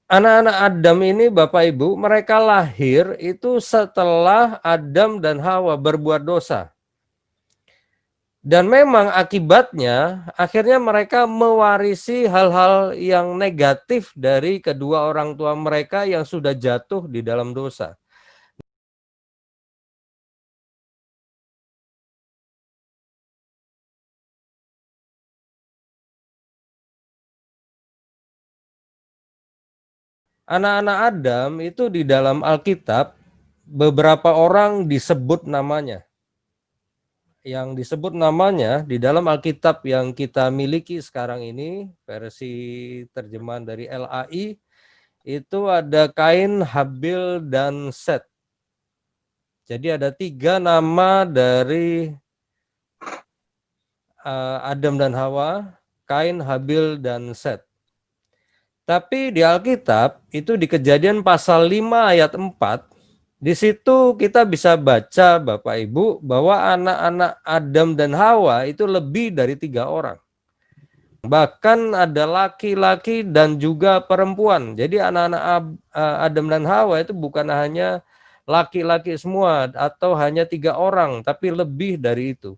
Anak-anak Adam ini Bapak Ibu, mereka lahir itu setelah Adam dan Hawa berbuat dosa. Dan memang akibatnya akhirnya mereka mewarisi hal-hal yang negatif dari kedua orang tua mereka yang sudah jatuh di dalam dosa. Anak-anak Adam itu di dalam Alkitab beberapa orang disebut namanya. Yang disebut namanya di dalam Alkitab yang kita miliki sekarang ini, versi terjemahan dari LAI, itu ada Kain, Habil, dan Set. Jadi ada 3 nama dari Adam dan Hawa, Kain, Habil, dan Set. Tapi di Alkitab itu di Kejadian pasal 5 ayat 4, di situ kita bisa baca Bapak Ibu bahwa anak-anak Adam dan Hawa itu lebih dari 3 orang. Bahkan ada laki-laki dan juga perempuan. Jadi anak-anak Adam dan Hawa itu bukan hanya laki-laki semua atau hanya 3 orang, tapi lebih dari itu.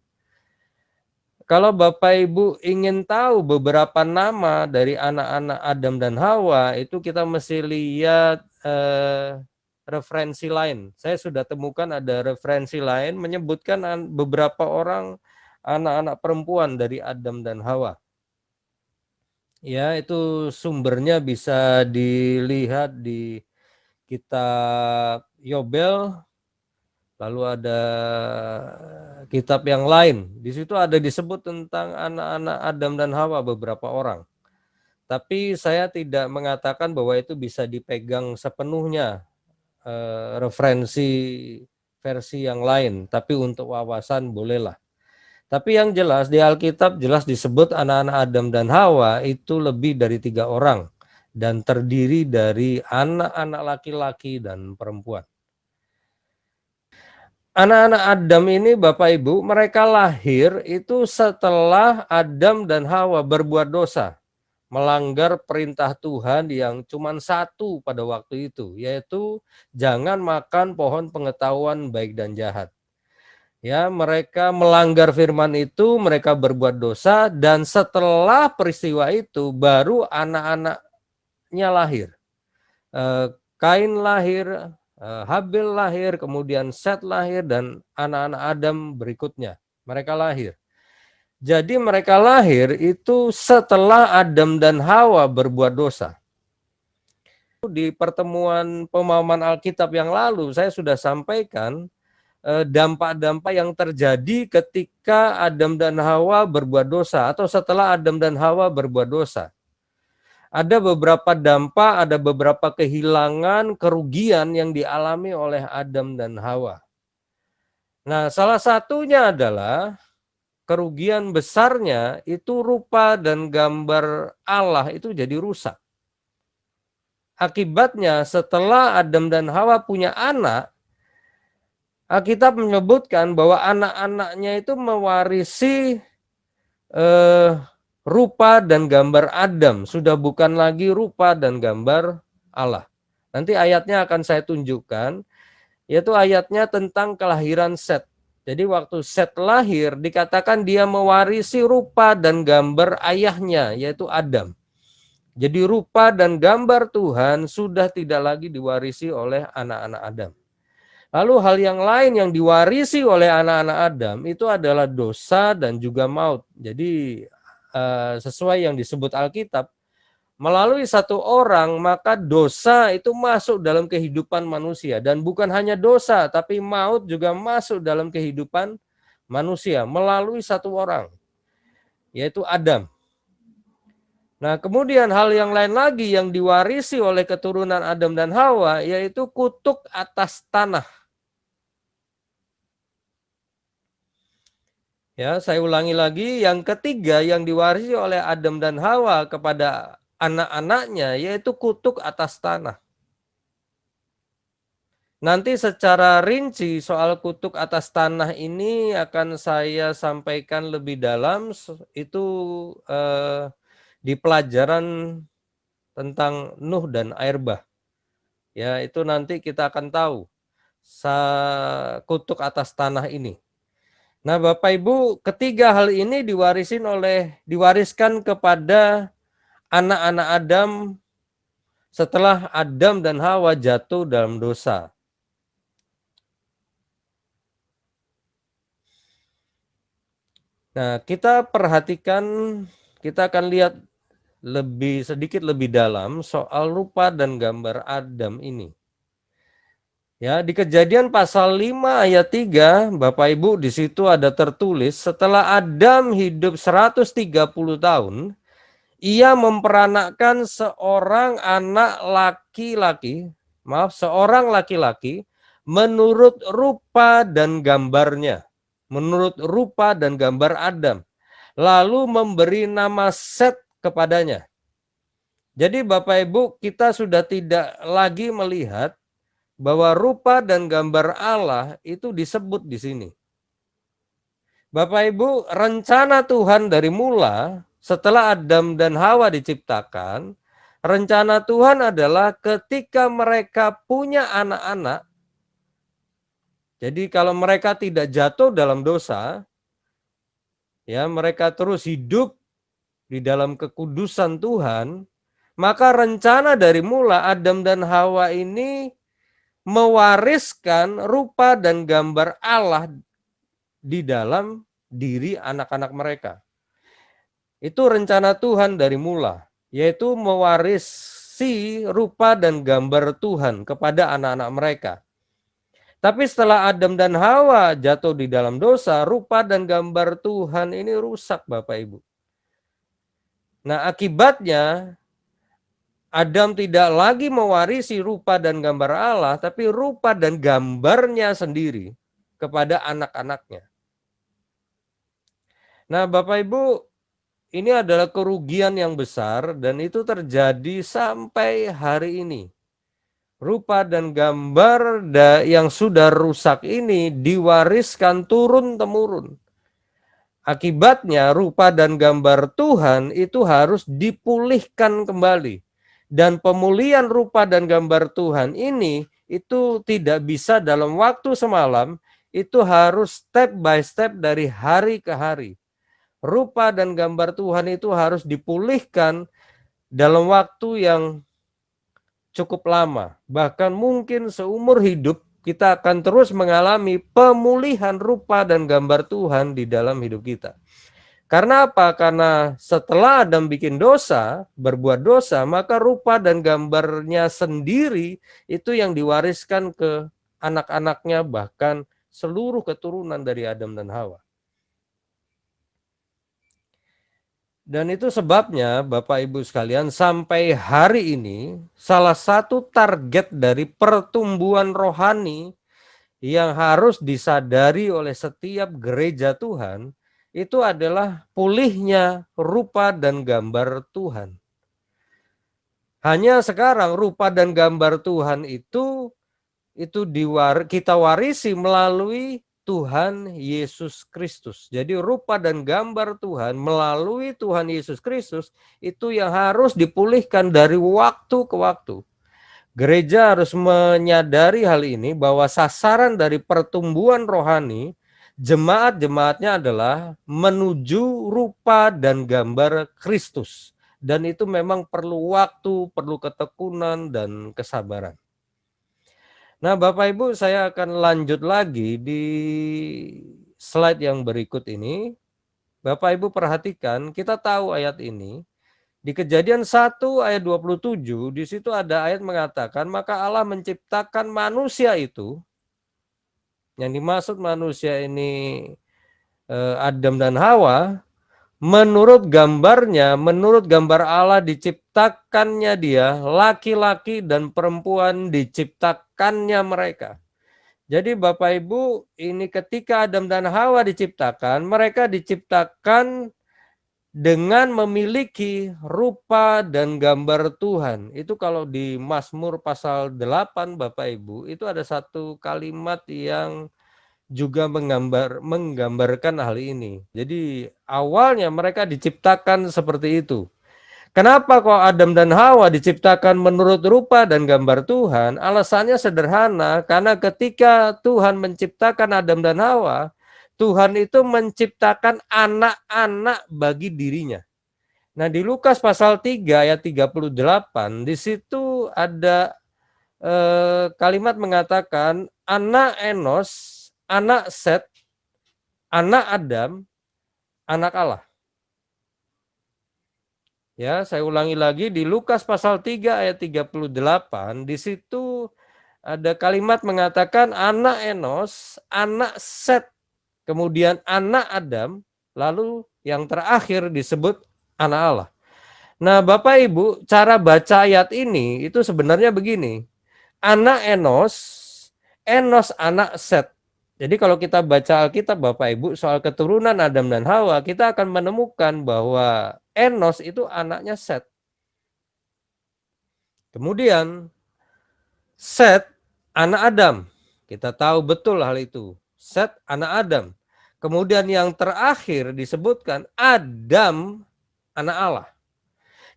Kalau Bapak Ibu ingin tahu beberapa nama dari anak-anak Adam dan Hawa, itu kita mesti lihat referensi lain. Saya sudah temukan ada referensi lain menyebutkan beberapa orang anak-anak perempuan dari Adam dan Hawa. Ya, itu sumbernya bisa dilihat di kitab Yobel, lalu ada kitab yang lain. Di situ ada disebut tentang anak-anak Adam dan Hawa beberapa orang. Tapi saya tidak mengatakan bahwa itu bisa dipegang sepenuhnya referensi versi yang lain, tapi untuk wawasan bolehlah. Tapi yang jelas di Alkitab jelas disebut anak-anak Adam dan Hawa itu lebih dari 3 orang dan terdiri dari anak-anak laki-laki dan perempuan. Anak-anak Adam ini Bapak Ibu, mereka lahir itu setelah Adam dan Hawa berbuat dosa, melanggar perintah Tuhan yang cuma satu pada waktu itu, yaitu jangan makan pohon pengetahuan baik dan jahat. Ya, mereka melanggar firman itu, mereka berbuat dosa, dan setelah peristiwa itu baru anak-anaknya lahir. Kain lahir, Habil lahir, kemudian Set lahir, dan anak-anak Adam berikutnya. Mereka lahir. Jadi mereka lahir itu setelah Adam dan Hawa berbuat dosa. Di pertemuan pemahaman Alkitab yang lalu, saya sudah sampaikan dampak-dampak yang terjadi ketika Adam dan Hawa berbuat dosa atau setelah Adam dan Hawa berbuat dosa. Ada beberapa dampak, ada beberapa kehilangan, kerugian yang dialami oleh Adam dan Hawa. Nah, salah satunya adalah kerugian besarnya itu rupa dan gambar Allah itu jadi rusak. Akibatnya setelah Adam dan Hawa punya anak, Alkitab menyebutkan bahwa anak-anaknya itu mewarisi rupa dan gambar Adam, sudah bukan lagi rupa dan gambar Allah. Nanti ayatnya akan saya tunjukkan, yaitu ayatnya tentang kelahiran Set. Jadi waktu Set lahir, dikatakan dia mewarisi rupa dan gambar ayahnya, yaitu Adam. Jadi rupa dan gambar Tuhan sudah tidak lagi diwarisi oleh anak-anak Adam. Lalu hal yang lain yang diwarisi oleh anak-anak Adam itu adalah dosa dan juga maut. Jadi sesuai yang disebut Alkitab, melalui satu orang maka dosa itu masuk dalam kehidupan manusia. Dan bukan hanya dosa, tapi maut juga masuk dalam kehidupan manusia melalui satu orang, yaitu Adam. Nah, kemudian hal yang lain lagi yang diwarisi oleh keturunan Adam dan Hawa, yaitu kutuk atas tanah. Ya, saya ulangi lagi, yang ketiga yang diwarisi oleh Adam dan Hawa kepada anak-anaknya yaitu kutuk atas tanah. Nanti secara rinci soal kutuk atas tanah ini akan saya sampaikan lebih dalam itu di pelajaran tentang Nuh dan air bah. Ya, itu nanti kita akan tahu kutuk atas tanah ini. Nah, Bapak Ibu, ketiga hal ini diwariskan kepada anak-anak Adam setelah Adam dan Hawa jatuh dalam dosa. Nah, kita perhatikan, kita akan lihat sedikit lebih dalam soal rupa dan gambar Adam ini. Ya, di Kejadian pasal 5 ayat 3, Bapak Ibu, di situ ada tertulis, setelah Adam hidup 130 tahun, ia memperanakkan seorang laki-laki menurut rupa dan gambarnya, menurut rupa dan gambar Adam, lalu memberi nama Set kepadanya. Jadi Bapak Ibu, kita sudah tidak lagi melihat bahwa rupa dan gambar Allah itu disebut di sini. Bapak Ibu, rencana Tuhan dari mula setelah Adam dan Hawa diciptakan, rencana Tuhan adalah ketika mereka punya anak-anak, jadi kalau mereka tidak jatuh dalam dosa, ya mereka terus hidup di dalam kekudusan Tuhan, maka rencana dari mula Adam dan Hawa ini mewariskan rupa dan gambar Allah di dalam diri anak-anak mereka. Itu rencana Tuhan dari mula, yaitu mewarisi rupa dan gambar Tuhan kepada anak-anak mereka. Tapi setelah Adam dan Hawa jatuh di dalam dosa, rupa dan gambar Tuhan ini rusak, Bapak Ibu. Nah, akibatnya Adam tidak lagi mewarisi rupa dan gambar Allah, tapi rupa dan gambarnya sendiri kepada anak-anaknya. Nah, Bapak Ibu, ini adalah kerugian yang besar dan itu terjadi sampai hari ini. Rupa dan gambar yang sudah rusak ini diwariskan turun-temurun. Akibatnya rupa dan gambar Tuhan itu harus dipulihkan kembali. Dan pemulihan rupa dan gambar Tuhan ini itu tidak bisa dalam waktu semalam, itu harus step by step dari hari ke hari. Rupa dan gambar Tuhan itu harus dipulihkan dalam waktu yang cukup lama. Bahkan mungkin seumur hidup kita akan terus mengalami pemulihan rupa dan gambar Tuhan di dalam hidup kita. Karena apa? Karena setelah Adam bikin dosa, berbuat dosa, maka rupa dan gambarnya sendiri itu yang diwariskan ke anak-anaknya, bahkan seluruh keturunan dari Adam dan Hawa. Dan itu sebabnya Bapak Ibu sekalian sampai hari ini salah satu target dari pertumbuhan rohani yang harus disadari oleh setiap gereja Tuhan itu adalah pulihnya rupa dan gambar Tuhan. Hanya sekarang rupa dan gambar Tuhan itu kita warisi melalui Tuhan Yesus Kristus. Jadi rupa dan gambar Tuhan melalui Tuhan Yesus Kristus itu yang harus dipulihkan dari waktu ke waktu. Gereja harus menyadari hal ini bahwa sasaran dari pertumbuhan rohani jemaat-jemaatnya adalah menuju rupa dan gambar Kristus. Dan itu memang perlu waktu, perlu ketekunan dan kesabaran. Nah, Bapak Ibu, saya akan lanjut lagi di slide yang berikut ini. Bapak Ibu perhatikan, kita tahu ayat ini. Di Kejadian 1 ayat 27, di situ ada ayat mengatakan, maka Allah menciptakan manusia itu, yang dimaksud manusia ini Adam dan Hawa, menurut gambarnya, menurut gambar Allah diciptakannya dia, laki-laki dan perempuan diciptakannya mereka. Jadi Bapak Ibu, ini ketika Adam dan Hawa diciptakan, mereka diciptakan dengan memiliki rupa dan gambar Tuhan. Itu kalau di Mazmur pasal 8 Bapak Ibu, itu ada satu kalimat yang juga menggambarkan hal ini. Jadi awalnya mereka diciptakan seperti itu. Kenapa kok Adam dan Hawa diciptakan menurut rupa dan gambar Tuhan? Alasannya sederhana, karena ketika Tuhan menciptakan Adam dan Hawa, Tuhan itu menciptakan anak-anak bagi dirinya. Nah, di Lukas pasal 3 ayat 38, di situ ada kalimat mengatakan anak Enos, anak Set, anak Adam, anak Allah. Ya, saya ulangi lagi di Lukas pasal 3 ayat 38, di situ ada kalimat mengatakan anak Enos, anak Set, kemudian anak Adam, lalu yang terakhir disebut anak Allah. Nah, Bapak Ibu, cara baca ayat ini itu sebenarnya begini. Anak Enos, Enos anak Set. Jadi kalau kita baca Alkitab Bapak Ibu soal keturunan Adam dan Hawa, kita akan menemukan bahwa Enos itu anaknya Set. Kemudian Set anak Adam. Kita tahu betul hal itu. Set anak Adam. Kemudian yang terakhir disebutkan Adam anak Allah.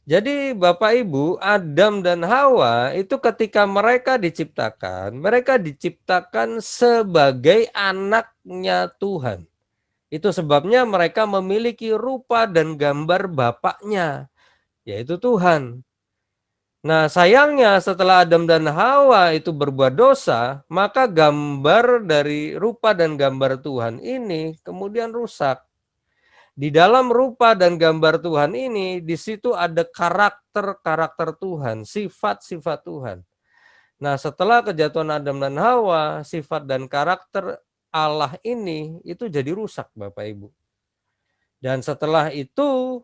Jadi Bapak Ibu, Adam dan Hawa itu ketika mereka diciptakan sebagai anaknya Tuhan. Itu sebabnya mereka memiliki rupa dan gambar bapaknya, yaitu Tuhan. Nah, sayangnya setelah Adam dan Hawa itu berbuat dosa, maka gambar dari rupa dan gambar Tuhan ini kemudian rusak. Di dalam rupa dan gambar Tuhan ini, di situ ada karakter-karakter Tuhan, sifat-sifat Tuhan. Nah, setelah kejatuhan Adam dan Hawa, sifat dan karakter Allah ini itu jadi rusak, Bapak Ibu. Dan setelah itu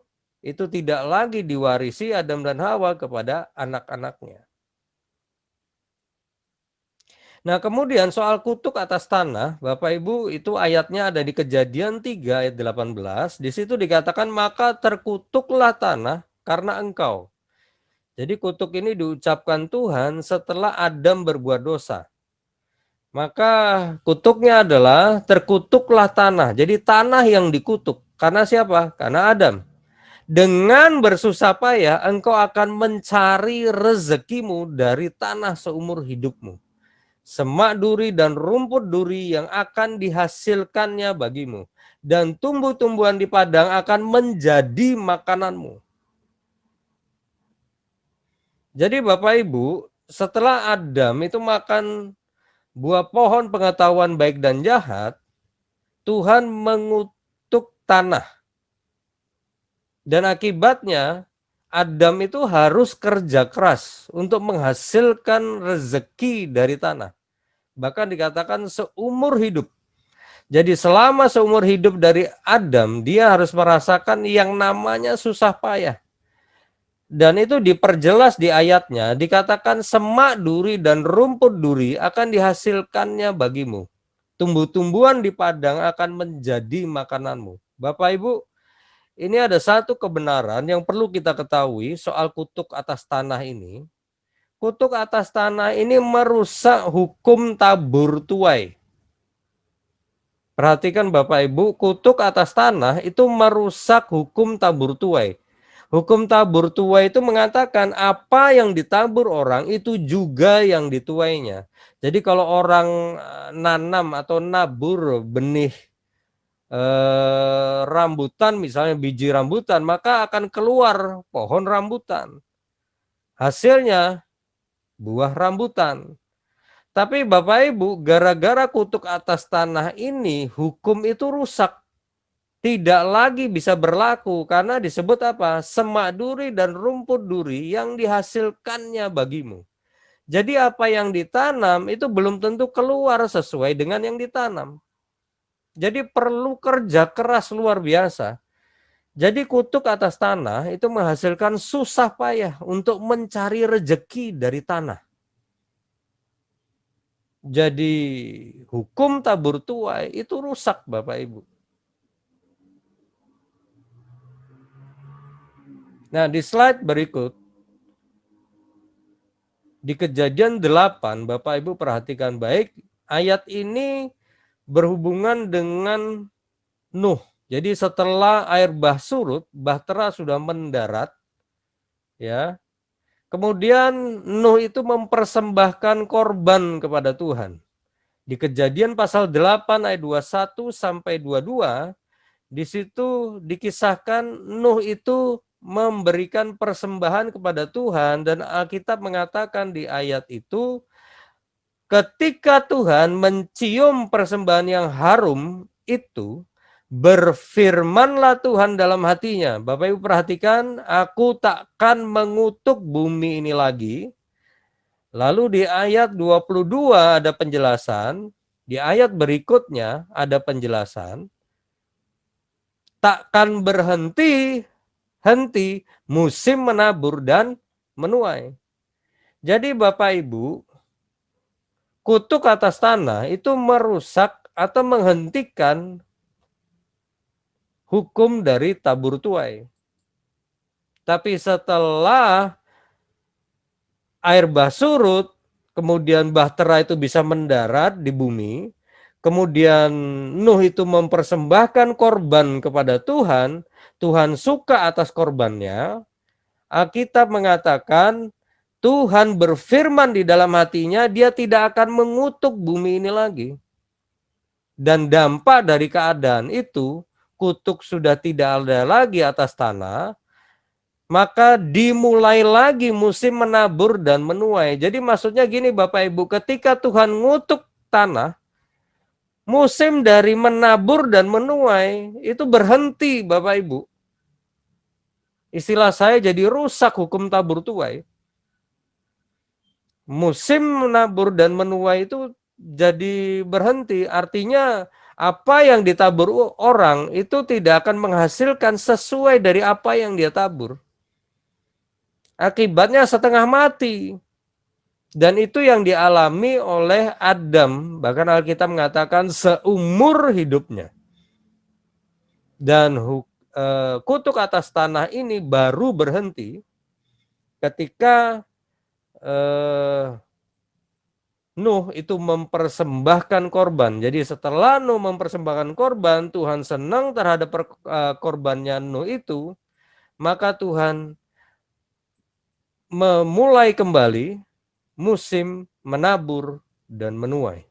tidak lagi diwarisi Adam dan Hawa kepada anak-anaknya. Nah, kemudian soal kutuk atas tanah, Bapak Ibu, itu ayatnya ada di Kejadian 3 ayat 18. Di situ dikatakan, maka terkutuklah tanah karena engkau. Jadi kutuk ini diucapkan Tuhan setelah Adam berbuat dosa. Maka kutuknya adalah terkutuklah tanah. Jadi tanah yang dikutuk. Karena siapa? Karena Adam. Dengan bersusah payah, engkau akan mencari rezekimu dari tanah seumur hidupmu. Semak duri dan rumput duri yang akan dihasilkannya bagimu. Dan tumbuh-tumbuhan di padang akan menjadi makananmu. Jadi Bapak Ibu, setelah Adam itu makan buah pohon pengetahuan baik dan jahat, Tuhan mengutuk tanah. Dan akibatnya Adam itu harus kerja keras untuk menghasilkan rezeki dari tanah. Bahkan dikatakan seumur hidup. Jadi selama seumur hidup dari Adam, dia harus merasakan yang namanya susah payah. Dan itu diperjelas di ayatnya, dikatakan semak duri dan rumput duri akan dihasilkannya bagimu. Tumbuh-tumbuhan di padang akan menjadi makananmu. Bapak Ibu, ini ada satu kebenaran yang perlu kita ketahui soal kutuk atas tanah ini. Kutuk atas tanah ini merusak hukum tabur tuai. Perhatikan Bapak Ibu, kutuk atas tanah itu merusak hukum tabur tuai. Hukum tabur tuai itu mengatakan apa yang ditabur orang itu juga yang dituainya. Jadi kalau orang nanam atau nabur benih rambutan, misalnya biji rambutan, maka akan keluar pohon rambutan. Hasilnya buah rambutan. Tapi Bapak Ibu, gara-gara kutuk atas tanah ini, hukum itu rusak. Tidak lagi bisa berlaku karena disebut apa? Semak duri dan rumput duri yang dihasilkannya bagimu. Jadi apa yang ditanam itu belum tentu keluar sesuai dengan yang ditanam. Jadi perlu kerja keras luar biasa. Jadi kutuk atas tanah itu menghasilkan susah payah untuk mencari rejeki dari tanah. Jadi hukum tabur tuai itu rusak Bapak Ibu. Nah di slide berikut, di Kejadian 8, Bapak Ibu perhatikan baik, ayat ini berhubungan dengan Nuh. Jadi setelah air bah surut, bahtera sudah mendarat, ya. Kemudian Nuh itu mempersembahkan korban kepada Tuhan. Di Kejadian pasal 8 ayat 21 sampai 22, di situ dikisahkan Nuh itu memberikan persembahan kepada Tuhan, dan Alkitab mengatakan di ayat itu, ketika Tuhan mencium persembahan yang harum itu, berfirmanlah Tuhan dalam hatinya. Bapak Ibu perhatikan, aku takkan mengutuk bumi ini lagi. Lalu di ayat 22 ada penjelasan, di ayat berikutnya ada penjelasan, takkan berhenti musim menabur dan menuai. Jadi Bapak Ibu, kutuk atas tanah itu merusak atau menghentikan hukum dari tabur tuai. Tapi setelah air bah surut, kemudian bahtera itu bisa mendarat di bumi, kemudian Nuh itu mempersembahkan korban kepada Tuhan, Tuhan suka atas korbannya. Alkitab mengatakan Tuhan berfirman di dalam hatinya, dia tidak akan mengutuk bumi ini lagi. Dan dampak dari keadaan itu, kutuk sudah tidak ada lagi atas tanah, maka dimulai lagi musim menabur dan menuai. Jadi maksudnya gini Bapak Ibu, ketika Tuhan ngutuk tanah, musim dari menabur dan menuai itu berhenti Bapak Ibu. Istilah saya jadi rusak hukum tabur tuai. Musim menabur dan menuai itu jadi berhenti. Artinya apa yang ditabur orang itu tidak akan menghasilkan sesuai dari apa yang dia tabur. Akibatnya setengah mati. Dan itu yang dialami oleh Adam. Bahkan Alkitab mengatakan seumur hidupnya. Dan kutuk atas tanah ini baru berhenti ketika Nuh itu mempersembahkan korban. Jadi setelah Nuh mempersembahkan korban, Tuhan senang terhadap korbannya Nuh itu, maka Tuhan memulai kembali musim menabur dan menuai.